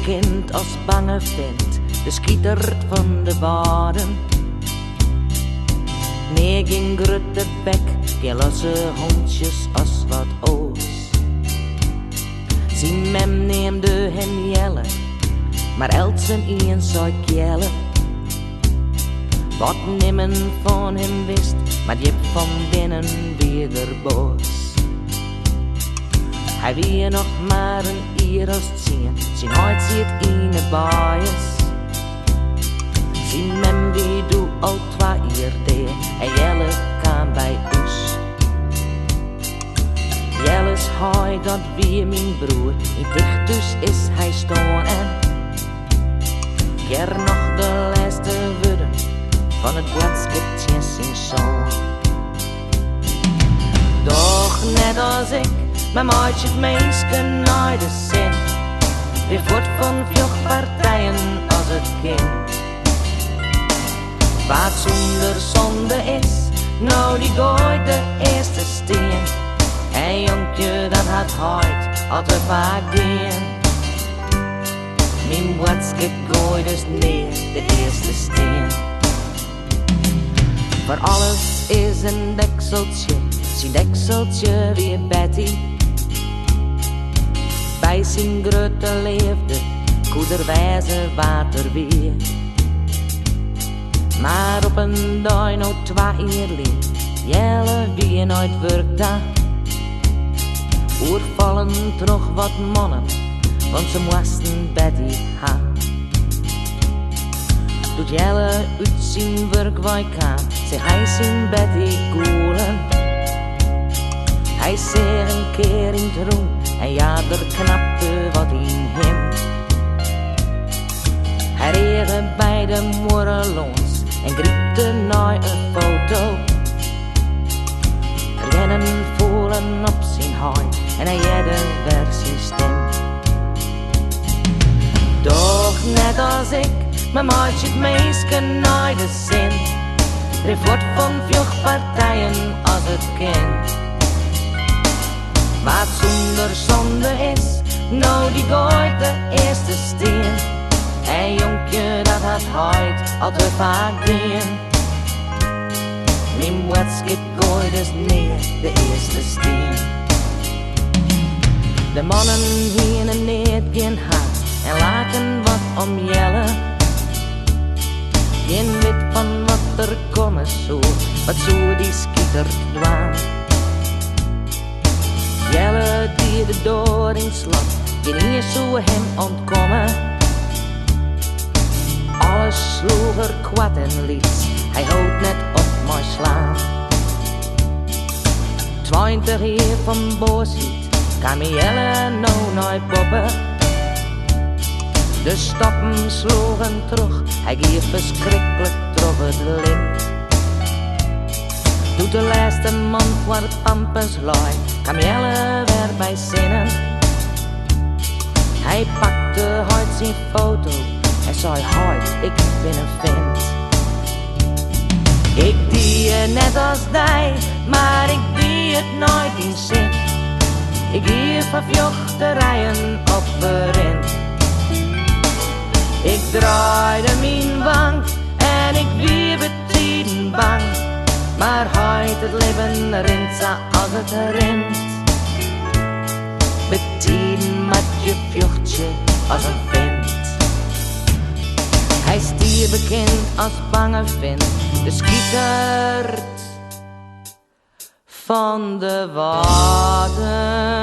bekend als bange vent, de schietert van de waarden. Nee, geen grote bek, geen losse hondjes als wat oos. Zijn mem neemde hem jellen, maar elsen een zou jellen. Wat nimmen van hem wist, maar je van binnen weer boos. Hij wie nog maar een uur als zien, zijn huid ziet in de baaiers. Zijn mem wie doe al 2 uur deed, en jelle kwam bij ons. Jelles hij dat wie mijn broer, in dicht dus is hij staan en ger nog de laatste woorden van het bladskipjes in zon. Doch net als ik, mijn maatje het meeske naar de zin, weer voort van vluchtpartijen als het kind. Wat zonder zonde is, nou die gooit de eerste steen. En jonkje dat had hart, al te vaak dien. Mijn bladskip gooit dus neer, de eerste steen. Voor alles is een dekseltje, zijn dekseltje weer Betty. Bij zijn grote leefde, koederwijze water weer. Maar op een dag nou 2 uur liep, jelle wie nooit werkt daar. Oorvallen toch wat mannen, want ze moesten Betty gaan. Doet jelle uit zijn werk waar hij kan, zeg hij zijn Betty koelen. Hij zeer een keer in het roem, en ja, er knapte wat in hem. Hij reed bij de morrelons en griepte naar een foto. Rennen voelen op zijn huid en hij jedde weer zijn stem. Doch net als ik, mijn maatje het meeske naar de zin. Er wordt van vluchtpartijen als het kind. Wat zonder zonde is, nou die gooit de eerste steen. En jonkje dat had huid, al te vaak dien. Mijn bladskip gooit dus neer, de eerste steen. De mannen hienen niet geen haat en laken wat om jellen. Geen wit van wat er komen zou, wat zo die schietert dwaan. Jelle die de door in slot, geen hier zou hem ontkomen. Alles sloeg er kwad en liet, hij houdt net op mij slaan. 20 jaar van boosheid, kan me jelle nou nooit poppen. De stappen sloegen terug, hij giet verschrikkelijk terug het lint. Doet de laatste man voor het pampens laai, kan jelle weer bij zinnen. Hij pakte hard zijn foto, hij zei hard, ik ben een vent. Ik die je net als jij, maar ik die het nooit in zin. Ik hier van vluchterijen op berend. Ik draaide mijn wang en ik wie betiden bang. Maar huid het leven rent zo als het rent. Betiden met je vluchtje als een vent. Hij stier bekend als bange vent, de schietert van de waarden.